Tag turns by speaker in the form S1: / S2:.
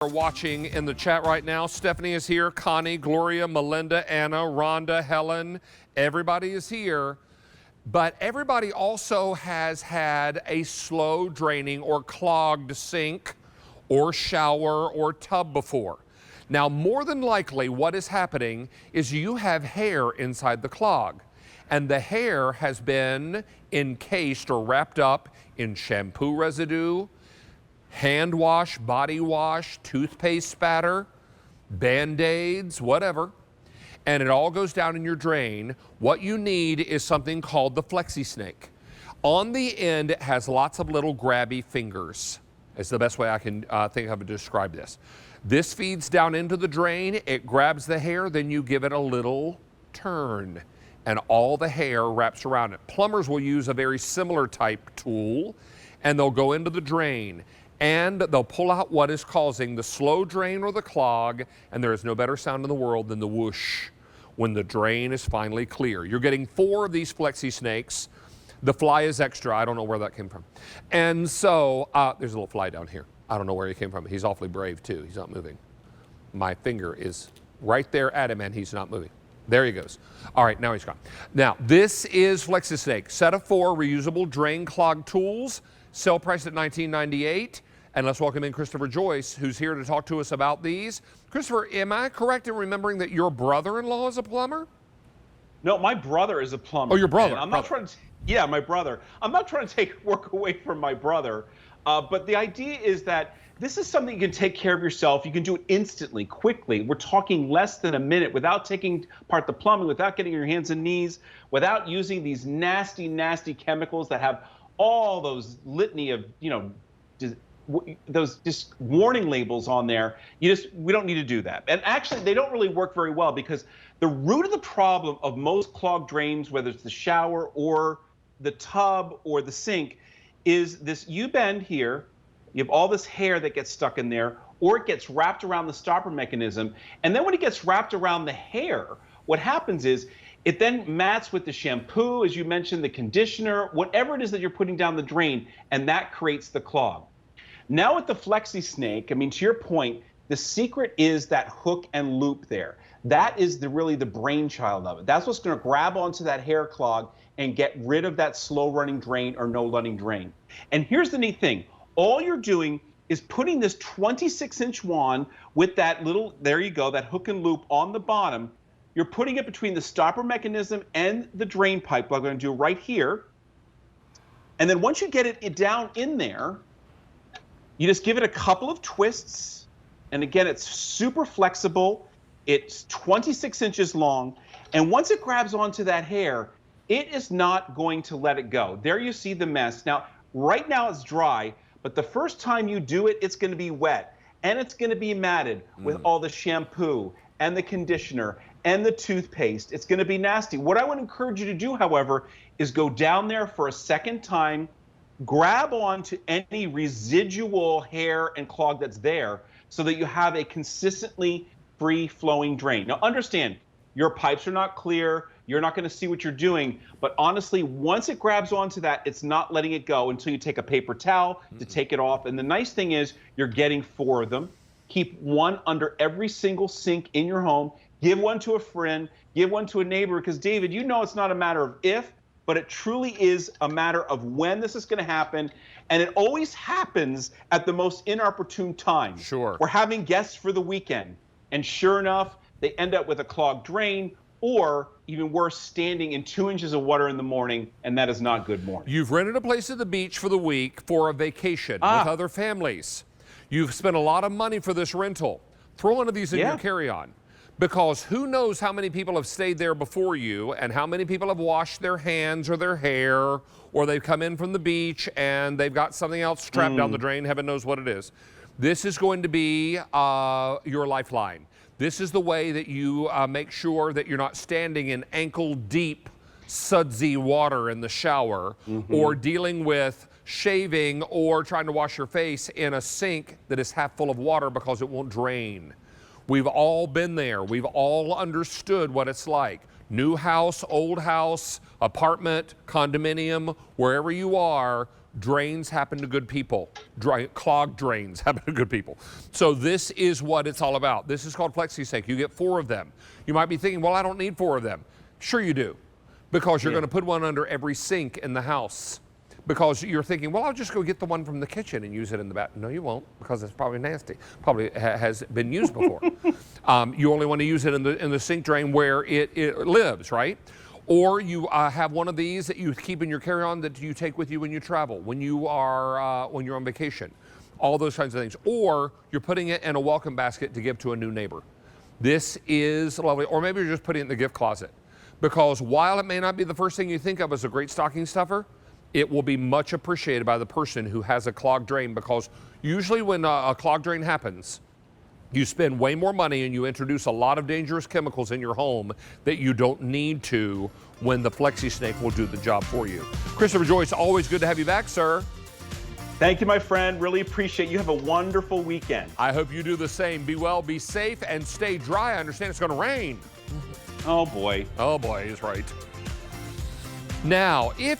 S1: Are watching in the chat right now. Stephanie is here, Connie, Gloria, Melinda, Anna, Rhonda, Helen. Everybody is here. But everybody also has had a slow draining or clogged sink or shower or tub before. Now, more than likely, what is happening is you have hair inside the clog, and the hair has been encased or wrapped up in shampoo residue, hand wash, body wash, toothpaste spatter, Band-Aids, whatever, and it all goes down in your drain. What you need is something called the Flexisnake. On the end, it has lots of little grabby fingers. It's the best way I can think of to describe this. This feeds down into the drain, it grabs the hair, then you give it a little turn, and all the hair wraps around it. Plumbers will use a very similar type tool, and they'll go into the drain, and they'll pull out what is causing the slow drain or the clog, and there is no better sound in the world than the whoosh when the drain is finally clear. You're getting 4 of these Flexisnakes. The fly is extra. I don't know where that came from. And so there's a little fly down here. I don't know where he came from. He's awfully brave too. He's not moving. My finger is right there at him and he's not moving. There he goes. All right, now he's gone. Now, this is Flexisnake. Set of 4 reusable drain clog tools. Sale price at $19.98. And let's welcome in Christopher Joyce, who's here to talk to us about these. Christopher, am I correct in remembering that your brother-in-law is a plumber?
S2: No, my brother is a plumber.
S1: Oh, your brother.
S2: I'm not trying to, yeah, my brother. I'm not trying to take work away from my brother, but the idea is that this is something you can take care of yourself. You can do it instantly, quickly. We're talking less than a minute without taking apart the plumbing, without getting your hands and knees, without using these nasty, nasty chemicals that have all those litany of, those just warning labels on there. We don't need to do that. And actually, they don't really work very well because the root of the problem of most clogged drains, whether it's the shower or the tub or the sink, is this U-bend here. You have all this hair that gets stuck in there, or it gets wrapped around the stopper mechanism. And then when it gets wrapped around the hair, what happens is it then mats with the shampoo, as you mentioned, the conditioner, whatever it is that you're putting down the drain, and that creates the clog. Now with the Flexisnake, I mean, to your point, the secret is that hook and loop there. That is really the brainchild of it. That's what's going to grab onto that hair clog and get rid of that slow running drain or no running drain. And here's the neat thing. All you're doing is putting this 26-inch wand with that little, there you go, that hook and loop on the bottom. You're putting it between the stopper mechanism and the drain pipe, like I'm going to do right here. And then once you get it down in there, you just give it a couple of twists, and again, it's super flexible. It's 26 inches long, and once it grabs onto that hair, it is not going to let it go. There you see the mess. Now, right now it's dry, but the first time you do it, it's going to be wet, and it's going to be matted with all the shampoo and the conditioner and the toothpaste. It's going to be nasty. What I would encourage you to do, however, is go down there for a second time, grab onto any residual hair and clog that's there so that you have a consistently free-flowing drain. Now understand, your pipes are not clear, you're not going to see what you're doing, but honestly, once it grabs onto that, it's not letting it go until you take a paper towel to take it off. And the nice thing is you're getting 4 of them. Keep one under every single sink in your home. Give one to a friend, give one to a neighbor, because David, you know it's not a matter of if, but it truly is a matter of when this is going to happen, and it always happens at the most inopportune time.
S1: Sure.
S2: We're having guests for the weekend, and sure enough, they end up with a clogged drain, or even worse, standing in 2 inches of water in the morning, and that is not good morning.
S1: You've rented a place at the beach for the week for a vacation with other families. You've spent a lot of money for this rental. Throw one of these in your carry-on. Because who knows how many people have stayed there before you and how many people have washed their hands or their hair, or they've come in from the beach and they've got something else strapped down the drain, heaven knows what it is. This is going to be your lifeline. This is the way that you make sure that you're not standing in ankle-deep, sudsy water in the shower or dealing with shaving or trying to wash your face in a sink that is half full of water because it won't drain. We've all been there. We've all understood what it's like. New house, old house, apartment, condominium, wherever you are, Drains happen to good people. Clogged drains happen to good people. So this is what it's all about. This is called Flexisnake. You get 4 of them. You might be thinking, well, I don't need 4 of them. Sure you do, because you're going to put one under every sink in the house. Because you're thinking, well, I'll just go get the one from the kitchen and use it in the bath. No, you won't, because it's probably nasty. Probably has been used before. You only want to use it in the sink drain where it lives, right? Or you have one of these that you keep in your carry-on that you take with you when you travel, when you're on vacation, all those kinds of things. Or you're putting it in a welcome basket to give to a new neighbor. This is lovely. Or maybe you're just putting it in the gift closet. Because while it may not be the first thing you think of as a great stocking stuffer, it will be much appreciated by the person who has a clogged drain, because usually when a clogged drain happens, you spend way more money and you introduce a lot of dangerous chemicals in your home that you don't need to, when the Flexisnake will do the job for you. Christopher Joyce, always good to have you back, sir.
S2: Thank you, my friend. Really appreciate you. Have a wonderful weekend.
S1: I hope you do the same. Be well, be safe, and stay dry. I understand it's going to rain.
S2: Oh, boy.
S1: Oh, boy, he's right. Now, if